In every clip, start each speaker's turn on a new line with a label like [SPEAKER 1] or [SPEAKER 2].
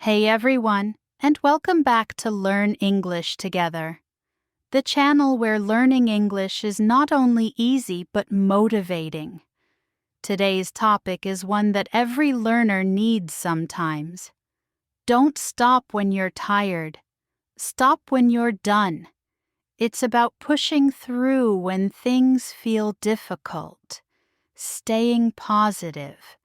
[SPEAKER 1] Hey everyone, and welcome back to Learn English Together, the channel where learning English is not only easy but motivating. Today's topic is one that every learner needs sometimes. Don't stop when you're tired. Stop when you're done. It's about pushing through when things feel difficult, staying positive,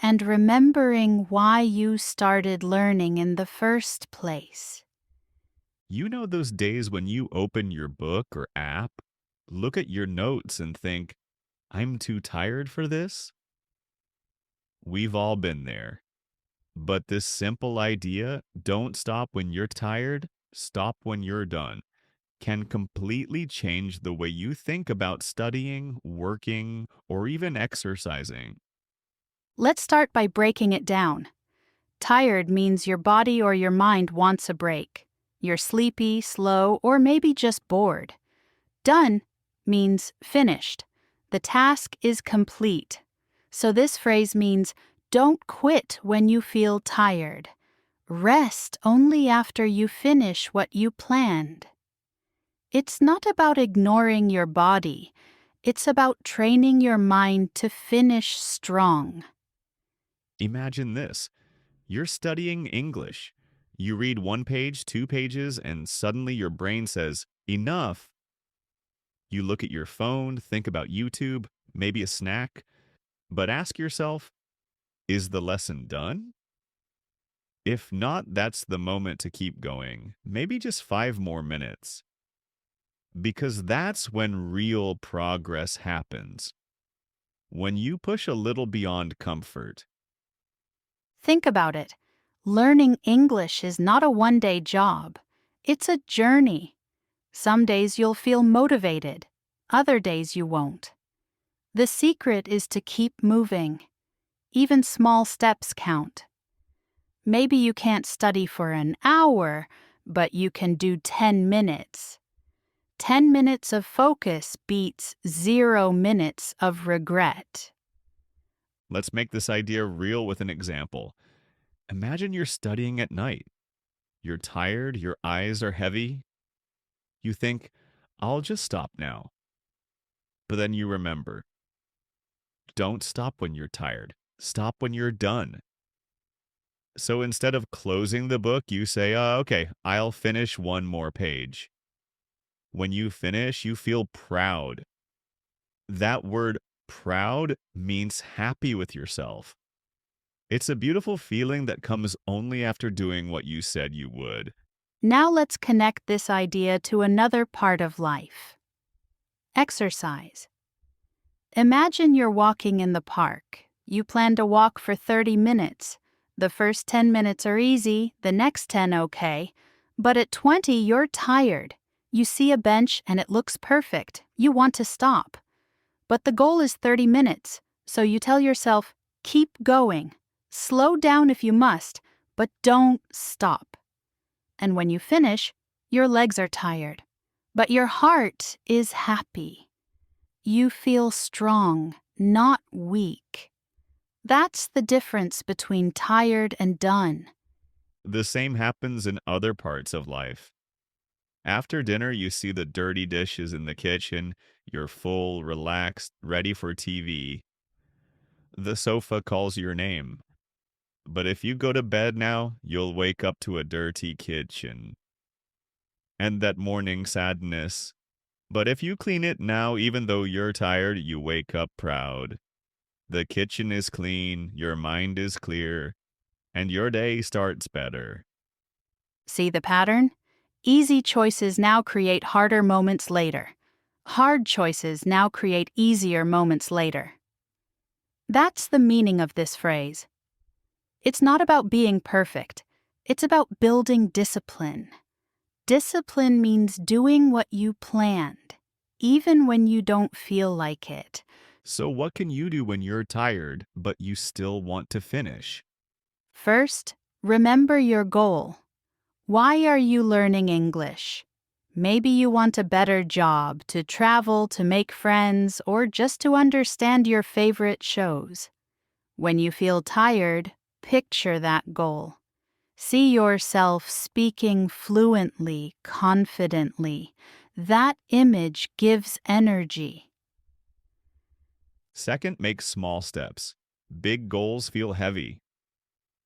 [SPEAKER 1] and remembering why you started learning in the first place.
[SPEAKER 2] You know those days when you open your book or app, look at your notes and think, I'm too tired for this? We've all been there. But this simple idea, don't stop when you're tired, stop when you're done, can completely change the way you think about studying, working, or even exercising.
[SPEAKER 1] Let's start by breaking it down. Tired means your body or your mind wants a break. You're sleepy, slow, or maybe just bored. Done means finished. The task is complete. So this phrase means don't quit when you feel tired. Rest only after you finish what you planned. It's not about ignoring your body. It's about training your mind to finish strong.
[SPEAKER 2] Imagine this. You're studying English. You read one page, 2 pages, and suddenly your brain says, enough. You look at your phone, think about YouTube, maybe a snack, but ask yourself, is the lesson done? If not, that's the moment to keep going. Maybe just 5 more minutes. Because that's when real progress happens. When you push a little beyond comfort.
[SPEAKER 1] Think about it. Learning English is not a one-day job. It's a journey. Some days you'll feel motivated. Other days you won't. The secret is to keep moving. Even small steps count. Maybe you can't study for an hour, but you can do 10 minutes. 10 minutes of focus beats 0 minutes of regret.
[SPEAKER 2] Let's make this idea real with an example. Imagine you're studying at night. You're tired, your eyes are heavy. You think, I'll just stop now. But then you remember, don't stop when you're tired. Stop when you're done. So instead of closing the book, you say, okay, I'll finish one more page. When you finish, you feel proud. That word proud means happy with yourself. It's a beautiful feeling that comes only after doing what you said you would.
[SPEAKER 1] Now let's connect this idea to another part of life. Exercise. Imagine you're walking in the park. You plan to walk for 30 minutes. The first 10 minutes are easy, the next 10 okay. But at 20, you're tired. You see a bench and it looks perfect. You want to stop. But the goal is 30 minutes, so you tell yourself, keep going. Slow down if you must, but don't stop. And when you finish, your legs are tired, but your heart is happy. You feel strong, not weak. That's the difference between tired and done.
[SPEAKER 2] The same happens in other parts of life. After dinner, you see the dirty dishes in the kitchen. You're full, relaxed, ready for TV. The sofa calls your name. But if you go to bed now, you'll wake up to a dirty kitchen. And that morning sadness. But if you clean it now, even though you're tired, you wake up proud. The kitchen is clean, your mind is clear, and your day starts better.
[SPEAKER 1] See the pattern? Easy choices now create harder moments later. Hard choices now create easier moments later. That's the meaning of this phrase. It's not about being perfect. It's about building discipline. Discipline means doing what you planned, even when you don't feel like it.
[SPEAKER 2] So what can you do when you're tired, but you still want to finish?
[SPEAKER 1] First, remember your goal. Why are you learning English? Maybe you want a better job, to travel, to make friends, or just to understand your favorite shows. When you feel tired, picture that goal. See yourself speaking fluently, confidently. That image gives energy.
[SPEAKER 2] Second, make small steps. Big goals feel heavy.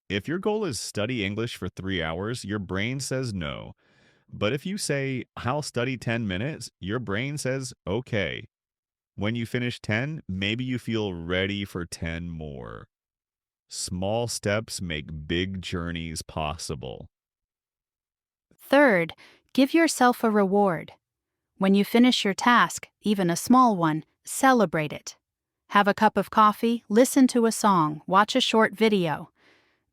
[SPEAKER 2] If your goal is study English for 3 hours, your brain says no. But if you say, I'll study 10 minutes, your brain says, okay. When you finish 10, maybe you feel ready for 10 more. Small steps make big journeys possible.
[SPEAKER 1] Third, give yourself a reward. When you finish your task, even a small one, celebrate it. Have a cup of coffee, listen to a song, watch a short video.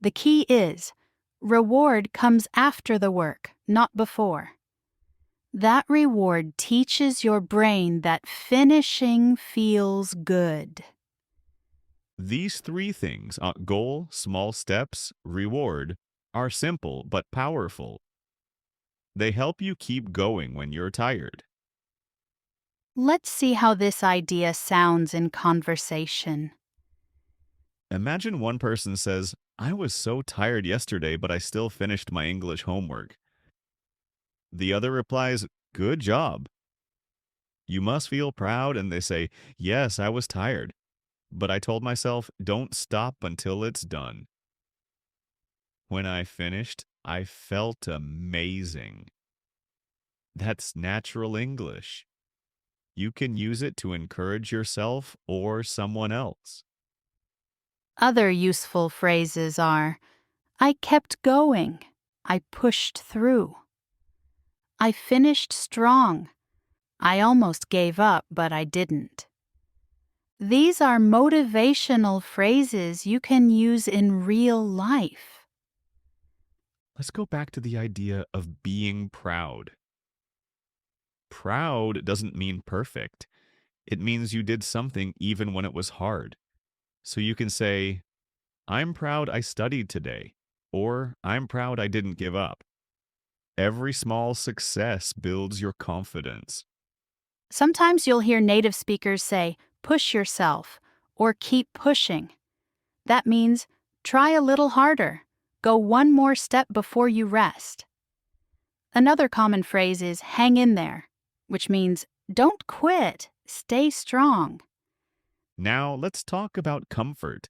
[SPEAKER 1] The key is, reward comes after the work, not before. That reward teaches your brain that finishing feels good.
[SPEAKER 2] These three things goal, small steps, reward are simple but powerful. They help you keep going when you're tired.
[SPEAKER 1] Let's see how this idea sounds in conversation.
[SPEAKER 2] Imagine one person says, I was so tired yesterday, but I still finished my English homework. The other replies, good job. You must feel proud, and they say, yes, I was tired, but I told myself, don't stop until it's done. When I finished, I felt amazing. That's natural English. You can use it to encourage yourself or someone else.
[SPEAKER 1] Other useful phrases are, I kept going. I pushed through. I finished strong. I almost gave up, but I didn't. These are motivational phrases you can use in real life.
[SPEAKER 2] Let's go back to the idea of being proud. Proud doesn't mean perfect. It means you did something even when it was hard. So you can say, I'm proud I studied today, or I'm proud I didn't give up. Every small success builds your confidence.
[SPEAKER 1] Sometimes you'll hear native speakers say, push yourself, or keep pushing. That means, try a little harder. Go one more step before you rest. Another common phrase is hang in there, which means don't quit, stay strong.
[SPEAKER 2] Now let's talk about comfort.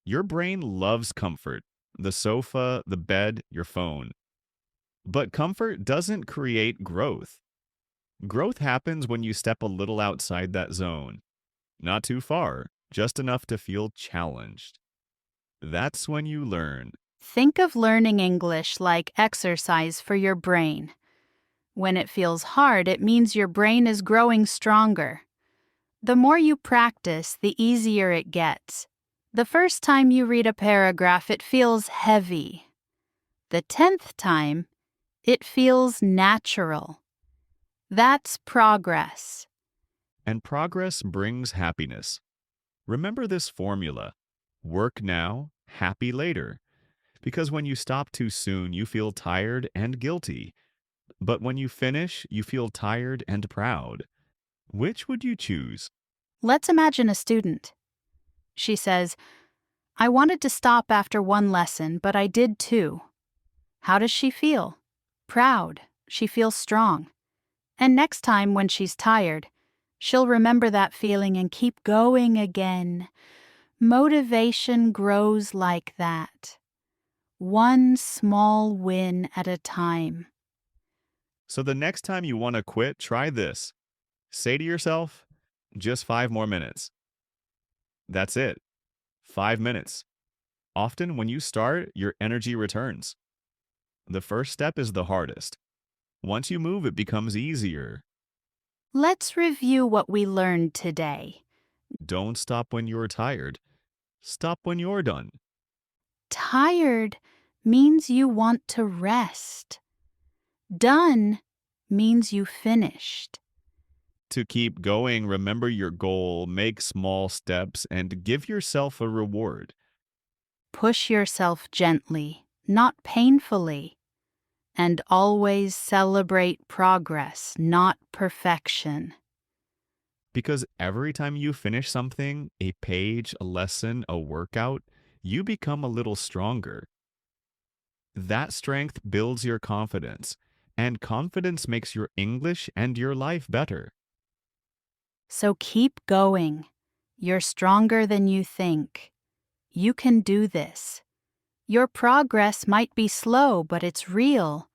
[SPEAKER 2] Your brain loves comfort, the sofa, the bed, your phone. But comfort doesn't create growth. Growth happens when you step a little outside that zone. Not too far, just enough to feel challenged. That's when you learn.
[SPEAKER 1] Think of learning English like exercise for your brain. When it feels hard, it means your brain is growing stronger. The more you practice, the easier it gets. The first time you read a paragraph, it feels heavy. The 10th time, it feels natural. That's progress.
[SPEAKER 2] And progress brings happiness. Remember this formula: work now, happy later. Because when you stop too soon, you feel tired and guilty. But when you finish, you feel tired and proud. Which would you choose?
[SPEAKER 1] Let's imagine a student. She says, I wanted to stop after one lesson, but I did too. How does she feel? Proud. She feels strong. And next time when she's tired, she'll remember that feeling and keep going again. Motivation grows like that. One small win at a time.
[SPEAKER 2] So the next time you want to quit, try this. Say to yourself, just 5 more minutes. That's it. 5 minutes. Often when you start, your energy returns. The first step is the hardest. Once you move, it becomes easier.
[SPEAKER 1] Let's review what we learned today.
[SPEAKER 2] Don't stop when you're tired. Stop when you're done.
[SPEAKER 1] Tired means you want to rest. Done means you finished.
[SPEAKER 2] To keep going, remember your goal, make small steps, and give yourself a reward.
[SPEAKER 1] Push yourself gently, not painfully. And always celebrate progress, not perfection.
[SPEAKER 2] Because every time you finish something, a page, a lesson, a workout, you become a little stronger. That strength builds your confidence, and confidence makes your English and your life better.
[SPEAKER 1] So keep going. You're stronger than you think. You can do this. Your progress might be slow, but it's real.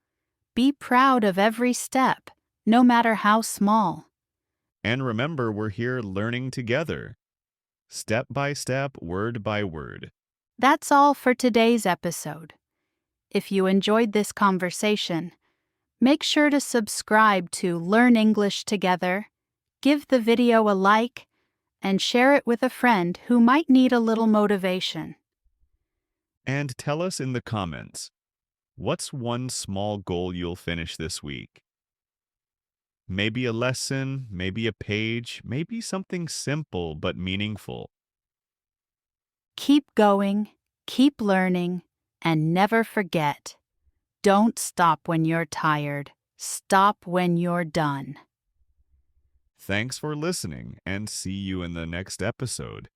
[SPEAKER 1] Be proud of every step, no matter how small.
[SPEAKER 2] And remember, we're here learning together, step by step, word by word.
[SPEAKER 1] That's all for today's episode. If you enjoyed this conversation, make sure to subscribe to Learn English Together, give the video a like, and share it with a friend who might need a little motivation.
[SPEAKER 2] And tell us in the comments, what's one small goal you'll finish this week? Maybe a lesson, maybe a page, maybe something simple but meaningful.
[SPEAKER 1] Keep going, keep learning, and never forget, don't stop when you're tired. Stop when you're done.
[SPEAKER 2] Thanks for listening, and see you in the next episode.